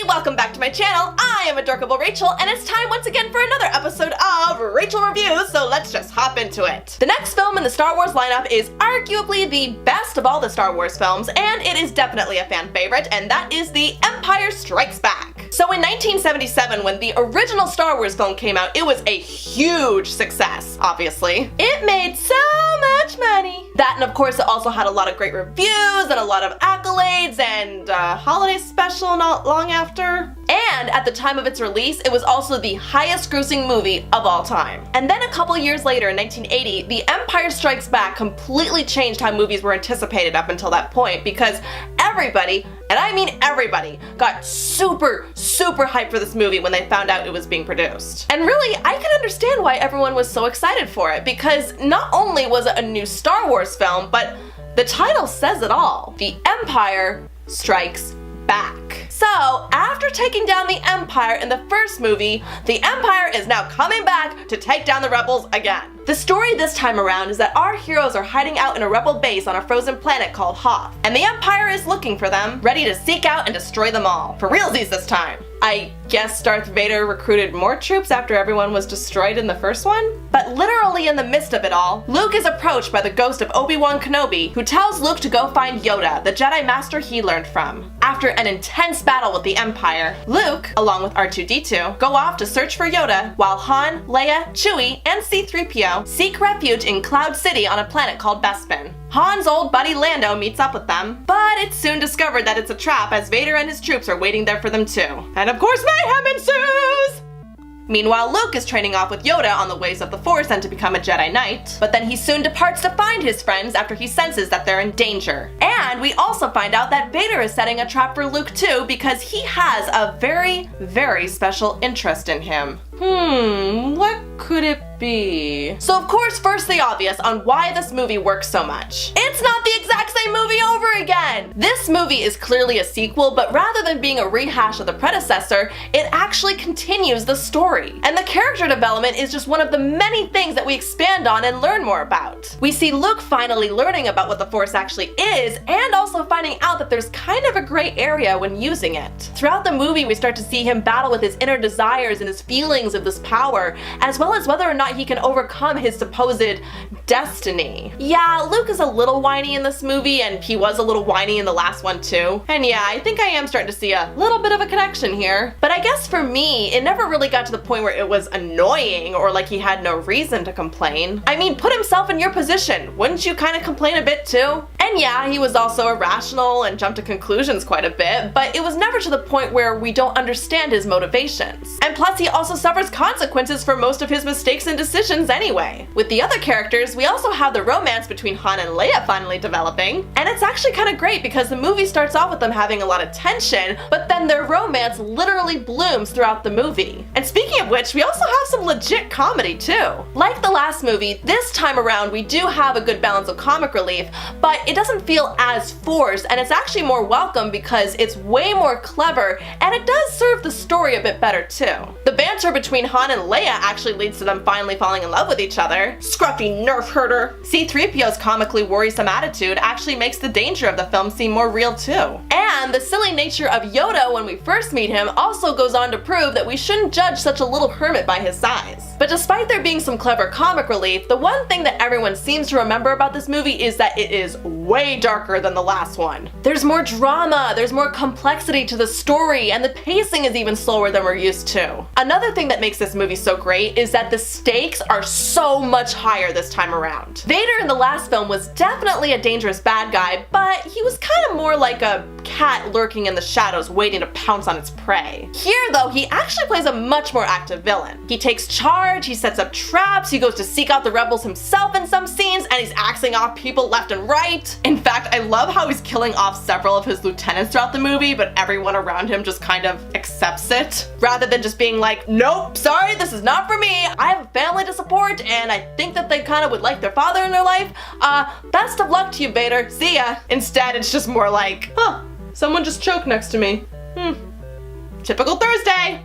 Welcome back to my channel. I am Adorkable Rachel, and it's time once again for another episode of Rachel Reviews, so let's just hop into it. The next film in the Star Wars lineup is arguably the best of all the Star Wars films, and it is definitely a fan favorite, and that is The Empire Strikes Back. So in 1977, when the original Star Wars film came out, it was a huge success, obviously. It made so much money. That, and of course, it also had a lot of great reviews and a lot of accolades and a holiday special not long after. And at the time of its release, it was also the highest grossing movie of all time. And then a couple years later, in 1980, The Empire Strikes Back completely changed how movies were anticipated up until that point, because everybody, and I mean everybody, got super hyped for this movie when they found out it was being produced. And really, I can understand why everyone was so excited for it, because not only was it a new Star Wars film, but the title says it all. The Empire Strikes Back. So, after taking down the Empire in the first movie, the Empire is now coming back to take down the rebels again. The story this time around is that our heroes are hiding out in a rebel base on a frozen planet called Hoth, and the Empire is looking for them, ready to seek out and destroy them all. For realsies this time. I guess Darth Vader recruited more troops after everyone was destroyed in the first one? But literally in the midst of it all, Luke is approached by the ghost of Obi-Wan Kenobi, who tells Luke to go find Yoda, the Jedi Master he learned from. After an intense battle with the Empire, Luke, along with R2-D2, go off to search for Yoda, while Han, Leia, Chewie, and C-3PO seek refuge in Cloud City on a planet called Bespin. Han's old buddy Lando meets up with them, but it's soon discovered that it's a trap as Vader and his troops are waiting there for them too. And of course mayhem ensues! Meanwhile, Luke is training off with Yoda on the ways of the Force and to become a Jedi Knight, but then he soon departs to find his friends after he senses that they're in danger. And we also find out that Vader is setting a trap for Luke too, because he has a very special interest in him. What could it be? So of course, first the obvious on why this movie works so much. It's not the exact same movie over again! This movie is clearly a sequel, but rather than being a rehash of the predecessor, it actually continues the story. And the character development is just one of the many things that we expand on and learn more about. We see Luke finally learning about what the Force actually is, and also finding out that there's kind of a gray area when using it. Throughout the movie, we start to see him battle with his inner desires and his feelings of this power, as well as whether or not he can overcome his supposed destiny. Yeah, Luke is a little whiny in this movie, and he was a little whiny in the last one too. And yeah, I think I am starting to see a little bit of a connection here. But I guess for me, it never really got to the point where it was annoying or like he had no reason to complain. I mean, put himself in your position. Wouldn't you kind of complain a bit too? And yeah, he was also irrational and jumped to conclusions quite a bit, but it was never to the point where we don't understand his motivations. And plus, he also suffers consequences for most of his mistakes and decisions anyway. With the other characters, we also have the romance between Han and Leia finally developing, and it's actually kind of great because the movie starts off with them having a lot of tension, but then their romance literally blooms throughout the movie. And speaking of which, we also have some legit comedy too. Like the last movie, this time around we do have a good balance of comic relief, but it doesn't feel as forced, and it's actually more welcome because it's way more clever, and it does serve the story a bit better too. The banter between Han and Leia actually leads to them finally falling in love with each other. Scruffy nerf herder. C-3PO's comically worrisome attitude actually makes the danger of the film seem more real too. And the silly nature of Yoda when we first meet him also goes on to prove that we shouldn't judge such a little hermit by his size. But despite there being some clever comic relief, the one thing that everyone seems to remember about this movie is that it is way darker than the last one. There's more drama, there's more complexity to the story, and the pacing is even slower than we're used to. Another thing that makes this movie so great is that the stakes are so much higher this time around. Vader in the last film was definitely a dangerous bad guy, but he was kind of more like a cat lurking in the shadows waiting to pounce on its prey. Here though, he actually plays a much more active villain. He takes charge, he sets up traps, he goes to seek out the rebels himself in some scenes, and he's axing off people left and right. In fact, I love how he's killing off several of his lieutenants throughout the movie, but everyone around him just kind of accepts it, rather than just being like, nope, sorry, this is not for me, I have a family to support, and I think that they kind of would like their father in their life. Best of luck to you, Vader, see ya. Instead, it's just more like, huh, someone just choked next to me. Typical Thursday.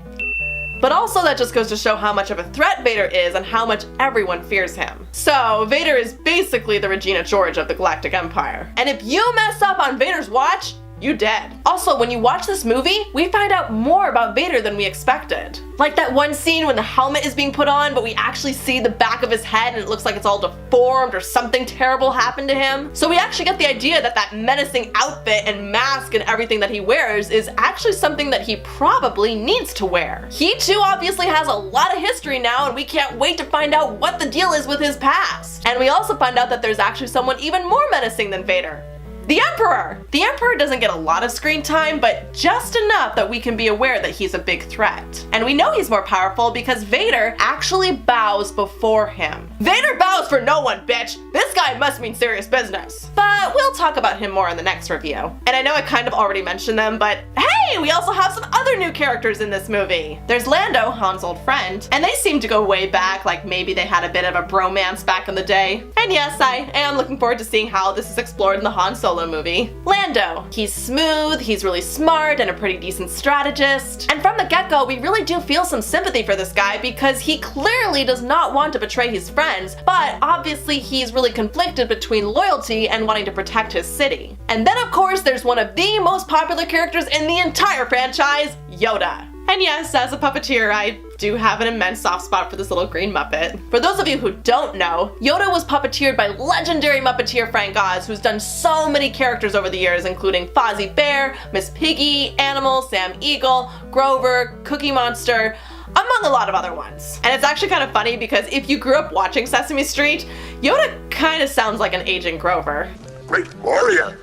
But also that just goes to show how much of a threat Vader is and how much everyone fears him. So Vader is basically the Regina George of the Galactic Empire. And if you mess up on Vader's watch, you dead. Also, when you watch this movie, we find out more about Vader than we expected. Like that one scene when the helmet is being put on, but we actually see the back of his head and it looks like it's all deformed or something terrible happened to him. So we actually get the idea that that menacing outfit and mask and everything that he wears is actually something that he probably needs to wear. He too obviously has a lot of history now, and we can't wait to find out what the deal is with his past. And we also find out that there's actually someone even more menacing than Vader. The Emperor! The Emperor doesn't get a lot of screen time, but just enough that we can be aware that he's a big threat. And we know he's more powerful because Vader actually bows before him. Vader bows for no one, bitch! This guy must mean serious business. But we'll talk about him more in the next review. And I know I kind of already mentioned them, but hey, we also have some other new characters in this movie. There's Lando, Han's old friend, and they seem to go way back, like maybe they had a bit of a bromance back in the day. And yes, I am looking forward to seeing how this is explored in the Han Solo movie. Lando. He's smooth, he's really smart, and a pretty decent strategist. And from the get-go, we really do feel some sympathy for this guy because he clearly does not want to betray his friends, but obviously he's really conflicted between loyalty and wanting to protect his city. And then of course there's one of the most popular characters in the entire franchise, Yoda. And yes, as a puppeteer, I do have an immense soft spot for this little green Muppet. For those of you who don't know, Yoda was puppeteered by legendary Muppeteer Frank Oz, who's done so many characters over the years, including Fozzie Bear, Miss Piggy, Animal, Sam Eagle, Grover, Cookie Monster, among a lot of other ones. And it's actually kind of funny because if you grew up watching Sesame Street, Yoda kind of sounds like an aging Grover. Great warrior!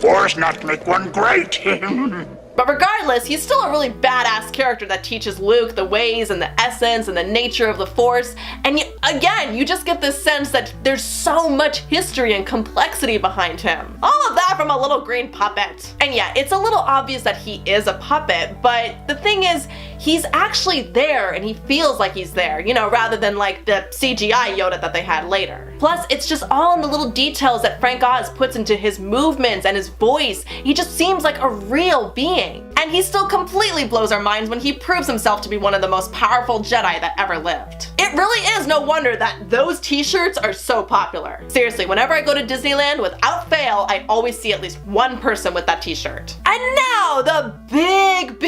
Wars not make one great! But regardless, he's still a really badass character that teaches Luke the ways and the essence and the nature of the Force. And again, you just get this sense that there's so much history and complexity behind him. All of that from a little green puppet. And yeah, it's a little obvious that he is a puppet, but the thing is, he's actually there and he feels like he's there, you know, rather than like the CGI Yoda that they had later. Plus, it's just all in the little details that Frank Oz puts into his movements and his voice. He just seems like a real being. And he still completely blows our minds when he proves himself to be one of the most powerful Jedi that ever lived. It really is no wonder that those t-shirts are so popular. Seriously, whenever I go to Disneyland, without fail, I always see at least one person with that t-shirt. And now, the big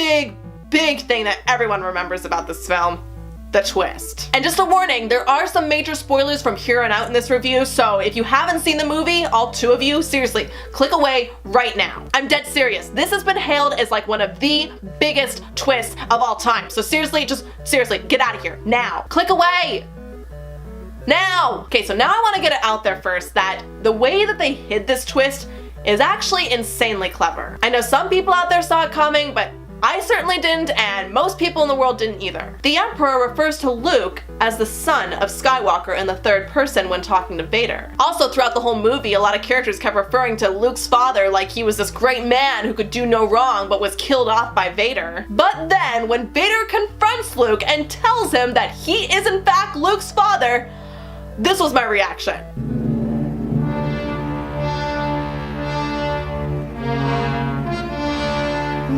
thing that everyone remembers about this film. The twist. And just a warning, there are some major spoilers from here on out in this review, so if you haven't seen the movie, all two of you, seriously, click away right now. I'm dead serious. This has been hailed as like one of the biggest twists of all time. So seriously, get out of here now. Click away. Now. Okay, so now I want to get it out there first that the way that they hid this twist is actually insanely clever. I know some people out there saw it coming, but I certainly didn't, and most people in the world didn't either. The Emperor refers to Luke as the son of Skywalker in the third person when talking to Vader. Also, throughout the whole movie, a lot of characters kept referring to Luke's father like he was this great man who could do no wrong but was killed off by Vader. But then, when Vader confronts Luke and tells him that he is in fact Luke's father, this was my reaction.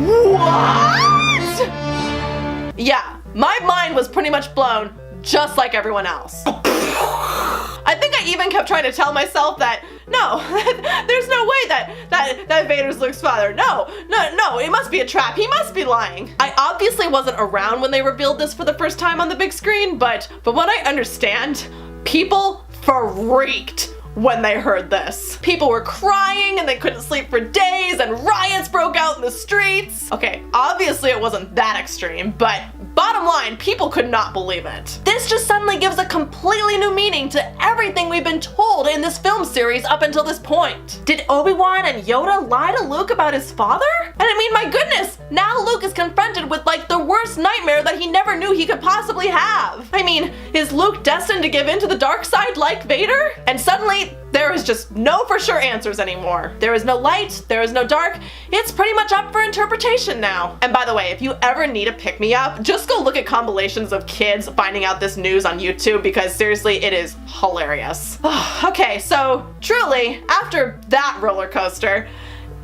What? Yeah, my mind was pretty much blown, just like everyone else. I think I even kept trying to tell myself that, no, there's no way that Vader's Luke's father. No, it must be a trap. He must be lying. I obviously wasn't around when they revealed this for the first time on the big screen, but what I understand, people freaked when they heard this. People were crying and they couldn't sleep for days and riots broke out in the streets. Okay, obviously it wasn't that extreme, but bottom line, people could not believe it. This just suddenly gives a completely new meaning to everything we've been told in this film series up until this point. Did Obi-Wan and Yoda lie to Luke about his father? And I mean, my goodness, now Luke is confronted with like the worst nightmare that he never knew he could possibly have. I mean, is Luke destined to give in to the dark side like Vader? And suddenly, there is just no for sure answers anymore. There is no light, there is no dark. It's pretty much up for interpretation now. And by the way, if you ever need a pick-me-up, just go look at compilations of kids finding out this news on YouTube because seriously, it is hilarious. Okay, so truly, after that roller coaster,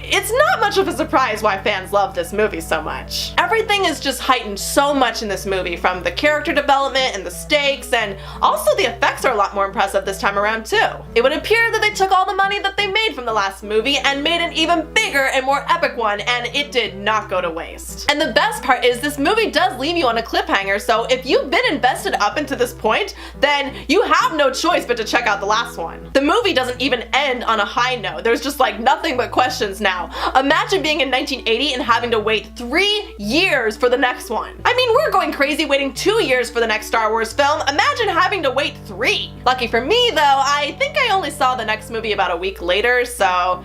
it's not much of a surprise why fans love this movie so much. Everything is just heightened so much in this movie, from the character development and the stakes, and also the effects are a lot more impressive this time around too. It would appear that they took all the money that they made from the last movie and made an even bigger and more epic one, and it did not go to waste. And the best part is this movie does leave you on a cliffhanger, so if you've been invested up until this point, then you have no choice but to check out the last one. The movie doesn't even end on a high note. There's just like nothing but questions now. Imagine being in 1980 and having to wait 3 years for the next one. I mean, we're going crazy waiting 2 years for the next Star Wars film. Imagine having to wait 3. Lucky for me though, I think I only saw the next movie about a week later, so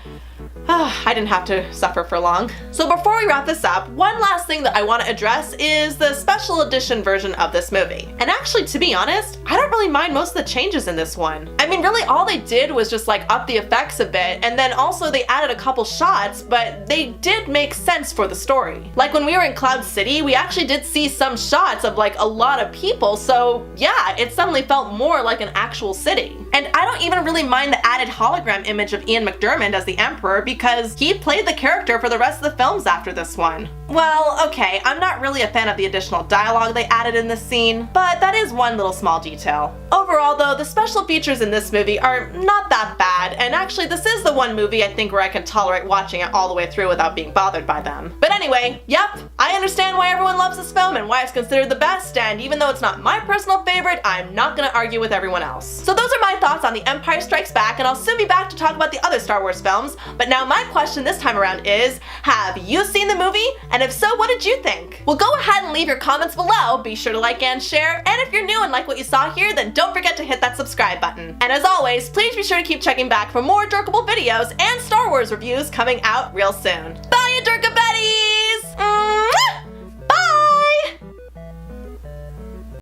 I didn't have to suffer for long. So before we wrap this up, one last thing that I want to address is the special edition version of this movie. And actually, to be honest, I don't really mind most of the changes in this one. I mean, really all they did was just like up the effects a bit, and then also they added a couple shots, but they did make sense for the story. Like when we were in Cloud City, we actually did see some shots of like a lot of people, so yeah, it suddenly felt more like an actual city. And I don't even really mind the added hologram image of Ian McDiarmid as the Emperor, because he played the character for the rest of the films after this one. Well, okay, I'm not really a fan of the additional dialogue they added in this scene, but that is one little small detail. Overall though, the special features in this movie are not that bad, and actually this is the one movie I think where I can tolerate watching it all the way through without being bothered by them. But anyway, yep, I understand why everyone loves this film and why it's considered the best, and even though it's not my personal favorite, I'm not gonna argue with everyone else. So those are my thoughts on The Empire Strikes Back, and I'll soon be back to talk about the other Star Wars films, but now my question this time around is, have you seen the movie? And if so, what did you think? Well, go ahead and leave your comments below, be sure to like and share, and if you're new and like what you saw here, then don't forget to hit that subscribe button. And as always, please be sure to keep checking back for more Adorkable videos and Star Wars reviews coming out real soon. Bye, Adorkable!